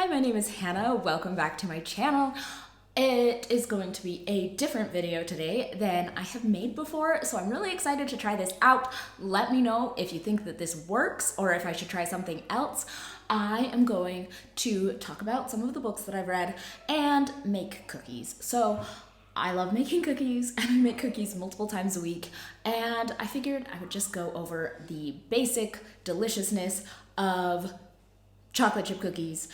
my name is Hannah. Welcome back to my channel. It is going to be a different video today than I have made before, so I'm really excited to try this out. Let me know if you think that this works or if I should try something else. I am going to talk about some of the books that I've read and make cookies. So I love making cookies and I make cookies multiple times a week, and I figured I would just go over the basic deliciousness of chocolate chip cookies.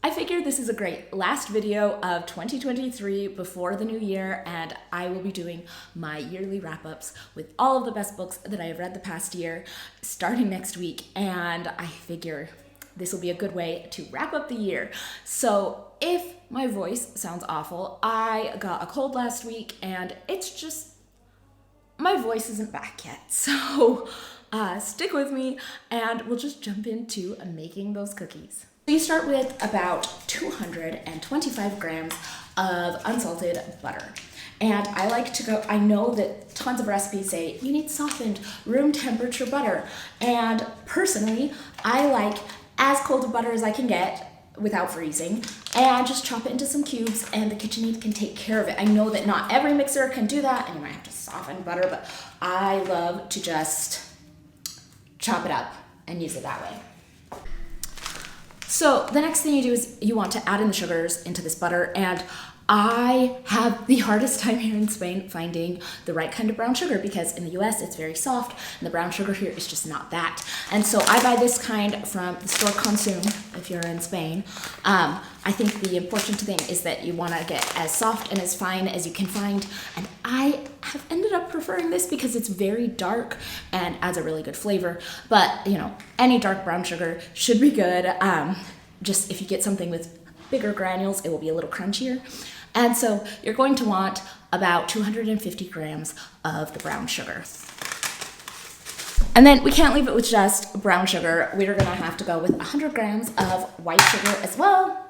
I figured this is a great last video of 2023 before the new year, and I will be doing my yearly wrap-ups with all of the best books that I have read the past year starting next week, and I figure this will be a good way to wrap up the year. So if my voice sounds awful, I got a cold last week and it's just, my voice isn't back yet. So stick with me and we'll just jump into making those cookies. So you start with about 225 grams of unsalted butter. And I like to go, I know that tons of recipes say you need softened room temperature butter. And personally, I like as cold of butter as I can get without freezing, and just chop it into some cubes, and the KitchenAid can take care of it. I know that not every mixer can do that, and you might have to soften butter, but I love to just chop it up and use it that way. So the next thing you do is you want to add in the sugars into this butter, and I have the hardest time here in Spain finding the right kind of brown sugar, because in the US it's very soft and the brown sugar here is just not that. And so I buy this kind from the store Consum if you're in Spain. I think the important thing is that you want to get as soft and as fine as you can find, and I have ended up preferring this because it's very dark and adds a really good flavor. But you know, any dark brown sugar should be good. Just if you get something with bigger granules, it will be a little crunchier. And so you're going to want about 250 grams of the brown sugar. And then we can't leave it with just brown sugar. We're gonna have to go with 100 grams of white sugar as well.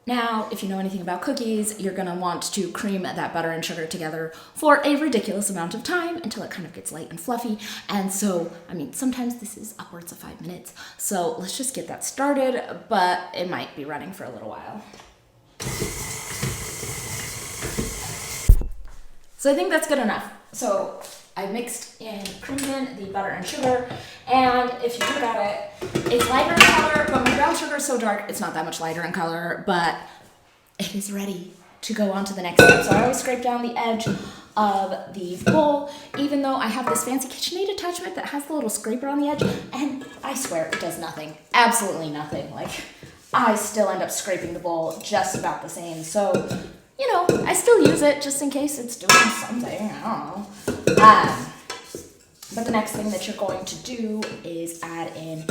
Now, if you know anything about cookies, you're gonna want to cream that butter and sugar together for a ridiculous amount of time until it kind of gets light and fluffy. And so, I mean, sometimes this is upwards of 5 minutes. So let's just get that started, but it might be running for a little while. So I think that's good enough. So I mixed in, creamed in the butter and sugar, and if you look at it, it's lighter in color, but my brown sugar is so dark, it's not that much lighter in color, but it is ready to go on to the next step. So I always scrape down the edge of the bowl, even though I have this fancy KitchenAid attachment that has the little scraper on the edge, and I swear it does nothing, absolutely nothing. Like, I still end up scraping the bowl just about the same. So, you know, I still use it just in case it's doing something, I don't know. But the next thing that you're going to do is add in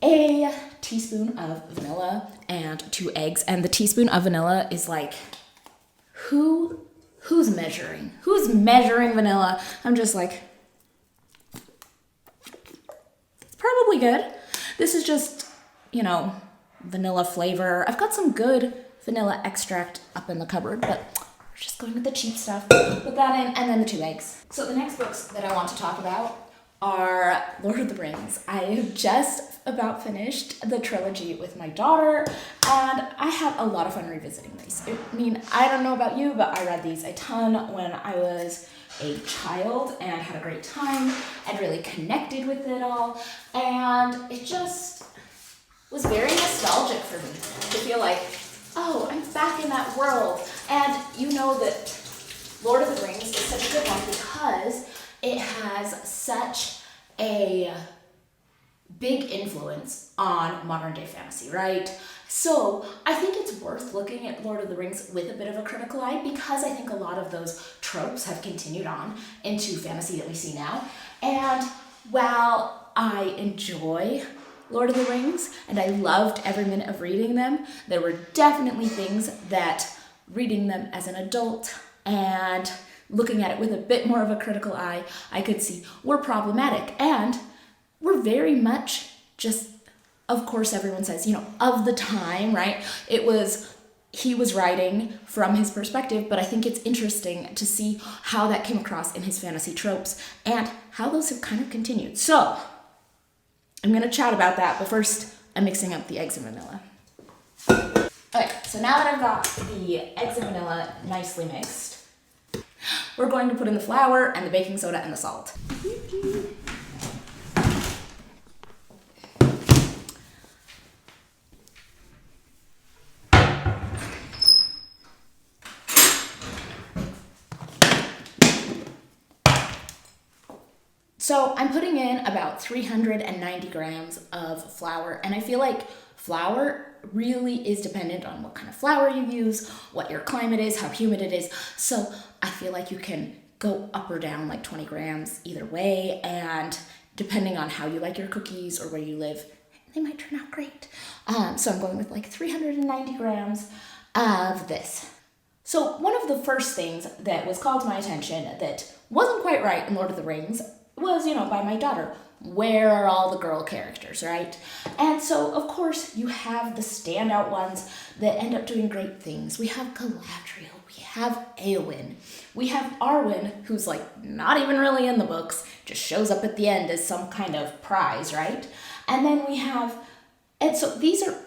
a teaspoon of vanilla and 2 eggs. And the teaspoon of vanilla is like, who's measuring? Who's measuring vanilla? I'm just like, it's probably good. This is just, you know, vanilla flavor. I've got some good vanilla extract up in the cupboard, but we're just going with the cheap stuff. Put that in, and then the 2 eggs. So the next books that I want to talk about are Lord of the Rings. I have just about finished the trilogy with my daughter, and I had a lot of fun revisiting these. I mean, I don't know about you, but I read these a ton when I was a child and had a great time and really connected with it all, and it just was very nostalgic for me to feel like, oh, I'm back in that world. And you know that Lord of the Rings is such a good one because it has such a big influence on modern day fantasy, right? So I think it's worth looking at Lord of the Rings with a bit of a critical eye, because I think a lot of those tropes have continued on into fantasy that we see now. And while I enjoy Lord of the Rings, and I loved every minute of reading them, there were definitely things that reading them as an adult and looking at it with a bit more of a critical eye, I could see were problematic, and were very much just, of course everyone says, you know, of the time, right? He was writing from his perspective, but I think it's interesting to see how that came across in his fantasy tropes and how those have kind of continued. So I'm gonna chat about that, but first I'm mixing up the eggs and vanilla. So now that I've got the eggs and vanilla nicely mixed, we're going to put in the flour and the baking soda and the salt. So I'm putting in about 390 grams of flour, and I feel like flour really is dependent on what kind of flour you use, what your climate is, how humid it is. So I feel like you can go up or down like 20 grams either way, and depending on how you like your cookies or where you live, they might turn out great. So I'm going with like 390 grams of this. So one of the first things that was called to my attention that wasn't quite right in Lord of the Rings was, by my daughter. Where are all the girl characters, right? And so, of course, you have the standout ones that end up doing great things. We have Galadriel, we have Éowyn, we have Arwen, who's like not even really in the books, just shows up at the end as some kind of prize, right? And then we have, and so these are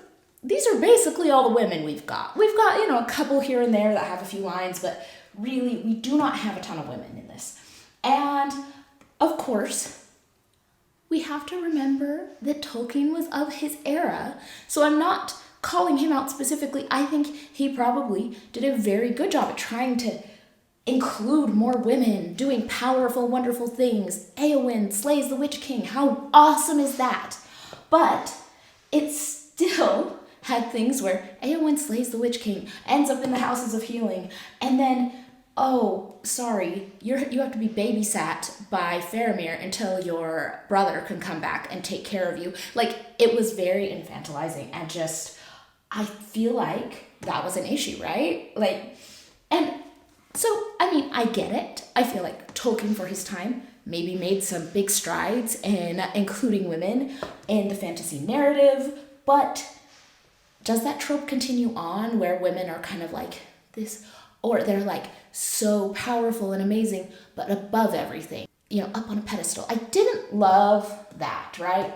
basically all the women we've got. We've got, a couple here and there that have a few lines, but really, we do not have a ton of women in this. And of course, we have to remember that Tolkien was of his era, so I'm not calling him out specifically. I think he probably did a very good job at trying to include more women doing powerful, wonderful things. Éowyn slays the Witch King. How awesome is that? But it still had things where Éowyn slays the Witch King, ends up in the Houses of Healing, and then oh, sorry, you have to be babysat by Faramir until your brother can come back and take care of you. Like, it was very infantilizing, and just, I feel like that was an issue, right? Like, and so, I get it. I feel like Tolkien for his time maybe made some big strides in including women in the fantasy narrative, but does that trope continue on where women are kind of like this, or they're like so powerful and amazing, but above everything, up on a pedestal? I didn't love that, right?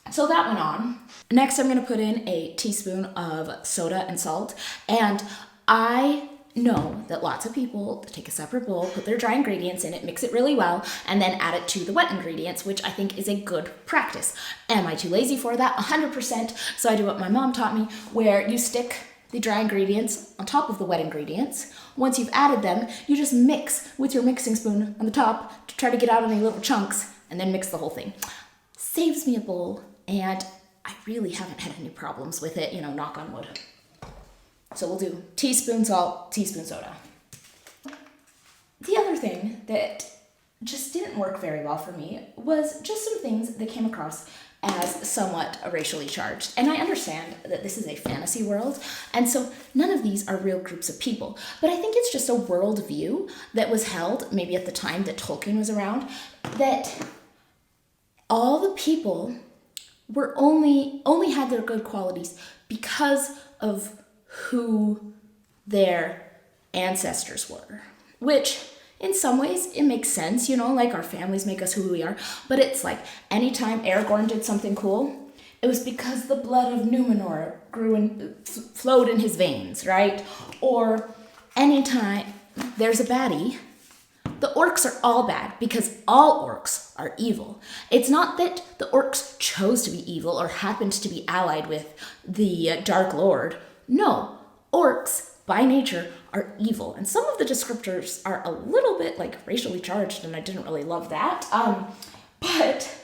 So that went on. Next, I'm going to put in a teaspoon of soda and salt. And I know that lots of people take a separate bowl, put their dry ingredients in it, mix it really well, and then add it to the wet ingredients, which I think is a good practice. Am I too lazy for that? 100%. So I do what my mom taught me, where you stick the dry ingredients on top of the wet ingredients. Once you've added them, you just mix with your mixing spoon on the top to try to get out any little chunks, and then mix the whole thing. Saves me a bowl, and I really haven't had any problems with it, knock on wood. So we'll do teaspoon salt, teaspoon soda. The other thing that just didn't work very well for me was just some things that came across as somewhat racially charged. And I understand that this is a fantasy world, and so none of these are real groups of people. But I think it's just a worldview that was held, maybe at the time that Tolkien was around, that all the people were only had their good qualities because of who their ancestors were. Which, in some ways, it makes sense, like our families make us who we are. But it's like, anytime Aragorn did something cool, it was because the blood of Numenor flowed in his veins, right? Or anytime there's a baddie, the orcs are all bad because all orcs are evil. It's not that the orcs chose to be evil or happened to be allied with the Dark Lord. No, orcs, by nature, are evil. And some of the descriptors are a little bit racially charged, and I didn't really love that. But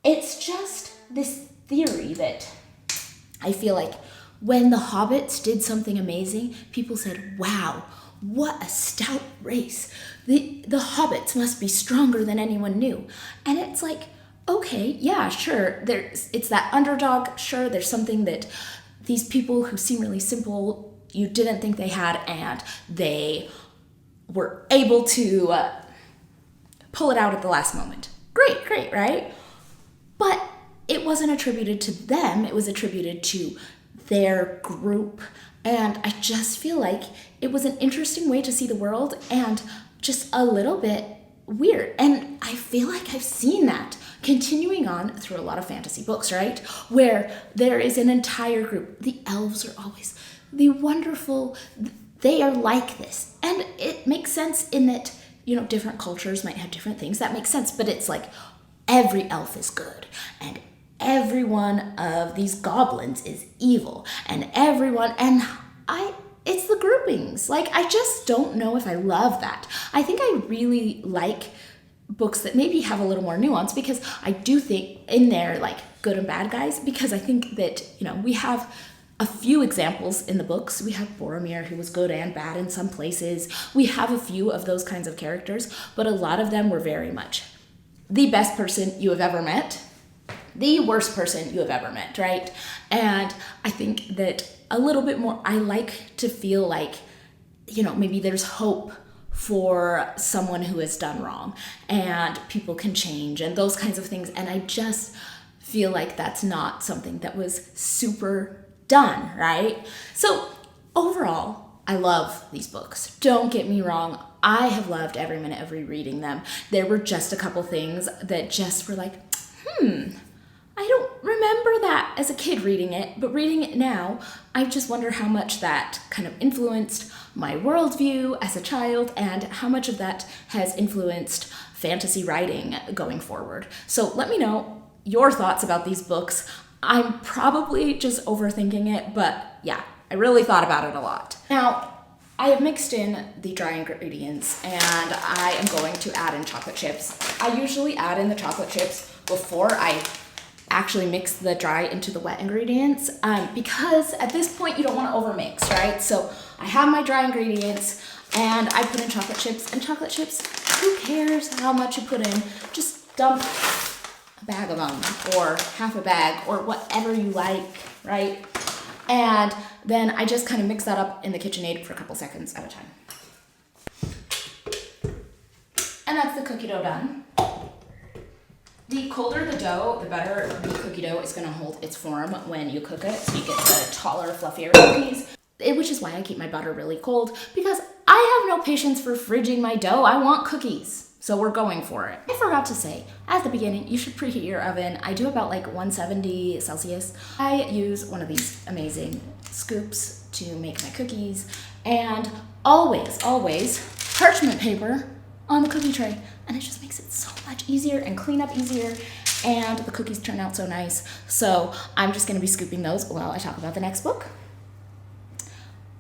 it's just this theory that I feel like when the hobbits did something amazing, people said, wow, what a stout race. The hobbits must be stronger than anyone knew. And it's like, okay, yeah, sure. It's that underdog. Sure, there's something that these people who seem really simple, you didn't think they had, and they were able to pull it out at the last moment. Great, right? But it wasn't attributed to them. It was attributed to their group. And I just feel like it was an interesting way to see the world, and just a little bit weird. And I feel like I've seen that continuing on through a lot of fantasy books, right? Where there is an entire group. The elves are always the wonderful, they are like this. And it makes sense in that, you know, different cultures might have different things. That makes sense, but it's like every elf is good and every one of these goblins is evil and everyone, and it's the groupings. Like, I just don't know if I love that. I think I really like books that maybe have a little more nuance, because I do think in there, like, good and bad guys, because I think that, you know, we have a few examples in the books. We have Boromir, who was good and bad in some places. We have a few of those kinds of characters, but a lot of them were very much the best person you have ever met, the worst person you have ever met, right? And I think that a little bit more, I like to feel like, you know, maybe there's hope for someone who has done wrong and people can change and those kinds of things. And I just feel like that's not something that was super done, right? So overall, I love these books. Don't get me wrong. I have loved every minute of rereading them. There were just a couple things that just were like, I don't remember that as a kid reading it, but reading it now, I just wonder how much that kind of influenced my worldview as a child and how much of that has influenced fantasy writing going forward. So let me know your thoughts about these books. I'm probably just overthinking it, but yeah, I really thought about it a lot. Now, I have mixed in the dry ingredients and I am going to add in chocolate chips. I usually add in the chocolate chips before I actually mix the dry into the wet ingredients, because at this point you don't want to overmix, right? So I have my dry ingredients and I put in chocolate chips, and chocolate chips, who cares how much you put in? Just dump a bag of them or half a bag or whatever you like, right? And then I just kind of mix that up in the KitchenAid for a couple seconds at a time. And that's the cookie dough done. The colder the dough, the better the cookie dough is going to hold its form when you cook it, so you get the taller, fluffier cookies. Which is why I keep my butter really cold, because I have no patience for fridging my dough. I want cookies, so we're going for it. I forgot to say, at the beginning, you should preheat your oven. I do about like 170 Celsius. I use one of these amazing scoops to make my cookies, and always, always parchment paper on the cookie tray, and it just makes it so much easier and clean up easier, and the cookies turn out so nice. So I'm just going to be scooping those while I talk about the next book.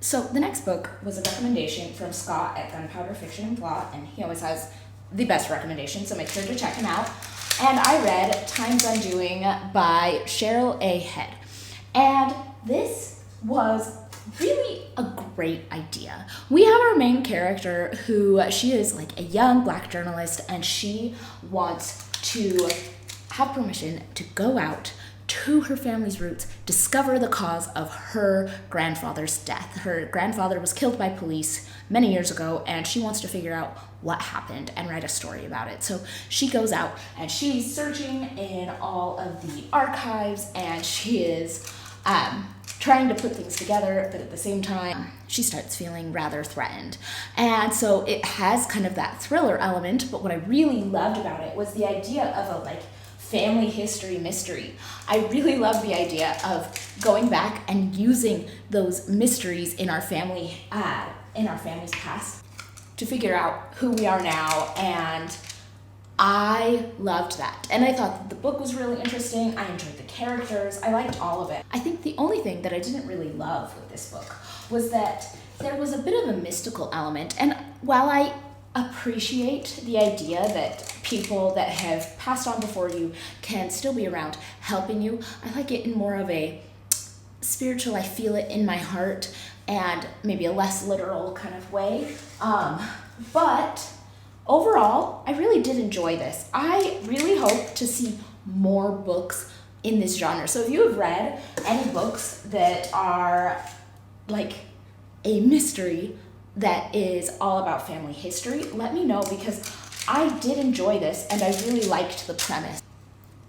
So the next book was a recommendation from Scott at Gunpowder Fiction and Plot, and he always has the best recommendations, so make sure to check him out. And I read Time's Undoing by Cheryl A. Head, and this was really a great idea. We have our main character who, she is like a young Black journalist, and she wants to have permission to go out to her family's roots, discover the cause of her grandfather's death. Her grandfather was killed by police many years ago, and she wants to figure out what happened and write a story about it. So she goes out and she's searching in all of the archives, and she is trying to put things together, but at the same time, she starts feeling rather threatened. And so it has kind of that thriller element, but what I really loved about it was the idea of a like family history mystery. I really love the idea of going back and using those mysteries in our family, in our family's past, to figure out who we are now, and I loved that. And I thought that the book was really interesting. I enjoyed the characters. I liked all of it. I think the only thing that I didn't really love with this book was that there was a bit of a mystical element. And while I appreciate the idea that people that have passed on before you can still be around helping you, I like it in more of a spiritual, I feel it in my heart, and maybe a less literal kind of way. But overall, I really did enjoy this. I really hope to see more books in this genre. So if you have read any books that are like a mystery that is all about family history, let me know, because I did enjoy this and I really liked the premise.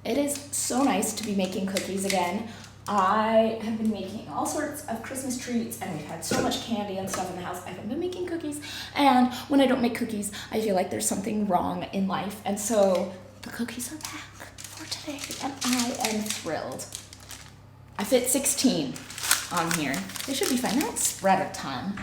It is so nice to be making cookies again. I have been making all sorts of Christmas treats, and we've had so much candy and stuff in the house. I haven't been making cookies, and when I don't make cookies, I feel like there's something wrong in life. And so the cookies are back for today, and I am thrilled. I fit 16. on here. They should be fine. They don't spread a ton.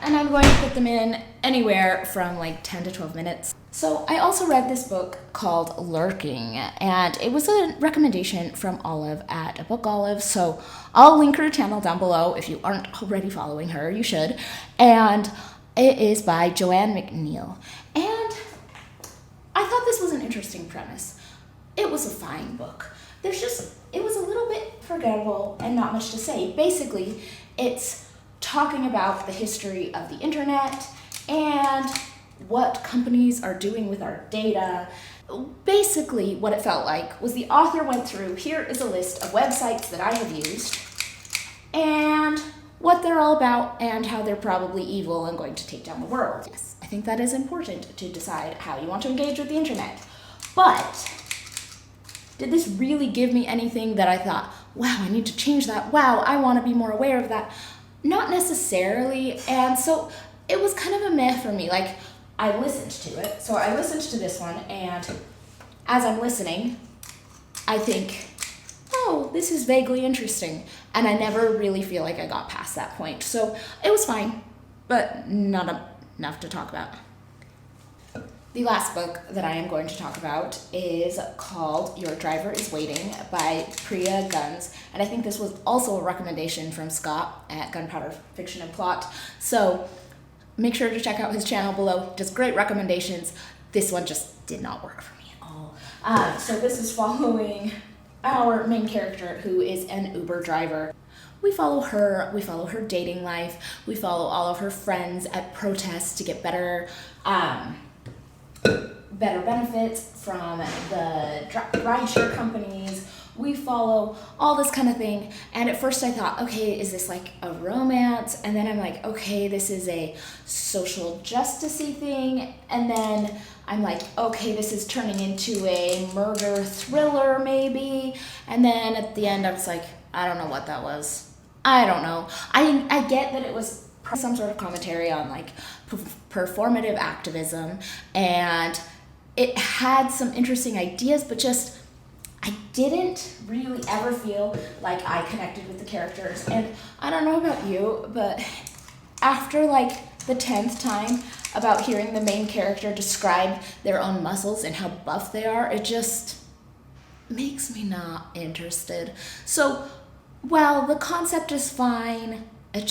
And I'm going to put them in anywhere from like 10 to 12 minutes. So I also read this book called Lurking, and it was a recommendation from Olive at Book Olive. So I'll link her channel down below. If you aren't already following her, you should. And it is by Joanne McNeill. And I thought this was an interesting premise. It was a fine book. It was a little bit forgettable and not much to say. Basically, it's talking about the history of the internet and what companies are doing with our data. Basically, what it felt like was the author went through, here is a list of websites that I have used and what they're all about and how they're probably evil and going to take down the world. Yes, I think that is important to decide how you want to engage with the internet. But did this really give me anything that I thought, wow, I need to change that. Wow, I want to be more aware of that. Not necessarily. And so it was kind of a meh for me. Like, I listened to it. So I listened to this one, and as I'm listening, I think, oh, this is vaguely interesting. And I never really feel like I got past that point. So it was fine, but not enough to talk about. The last book that I am going to talk about is called Your Driver is Waiting by Priya Guns. And I think this was also a recommendation from Scott at Gunpowder Fiction and Plot. So make sure to check out his channel below. Just great recommendations. This one just did not work for me at all. So this is following our main character, who is an Uber driver. We follow her dating life. We follow all of her friends at protests to get better benefits from the rideshare companies. We follow all this kind of thing. And at first I thought, okay, is this like a romance? And then I'm like, okay, this is a social justice-y thing. And then I'm like, okay, this is turning into a murder thriller maybe. And then at the end I was like, I don't know what that was. I don't know. I get that it was some sort of commentary on like performative activism, and it had some interesting ideas, but just I didn't really ever feel like I connected with the characters. And I don't know about you, but after like the 10th time about hearing the main character describe their own muscles and how buff they are, it just makes me not interested. So while the concept is fine, I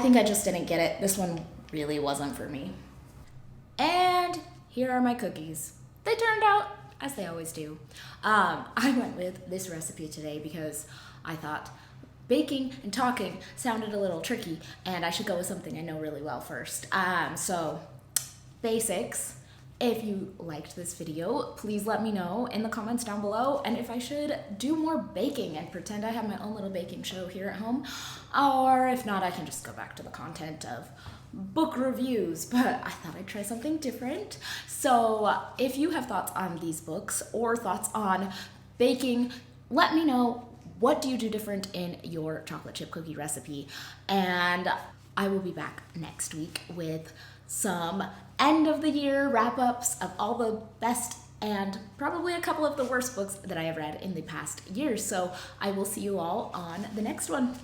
think I just didn't get it. This one really wasn't for me. And here are my cookies. They turned out as they always do. I went with this recipe today because I thought baking and talking sounded a little tricky, and I should go with something I know really well first. So basics. If you liked this video, please let me know in the comments down below, and if I should do more baking and pretend I have my own little baking show here at home, or if not, I can just go back to the content of book reviews, but I thought I'd try something different. So if you have thoughts on these books or thoughts on baking, let me know. What do you do different in your chocolate chip cookie recipe? And I will be back next week with some end of the year wrap-ups of all the best and probably a couple of the worst books that I have read in the past year. So I will see you all on the next one.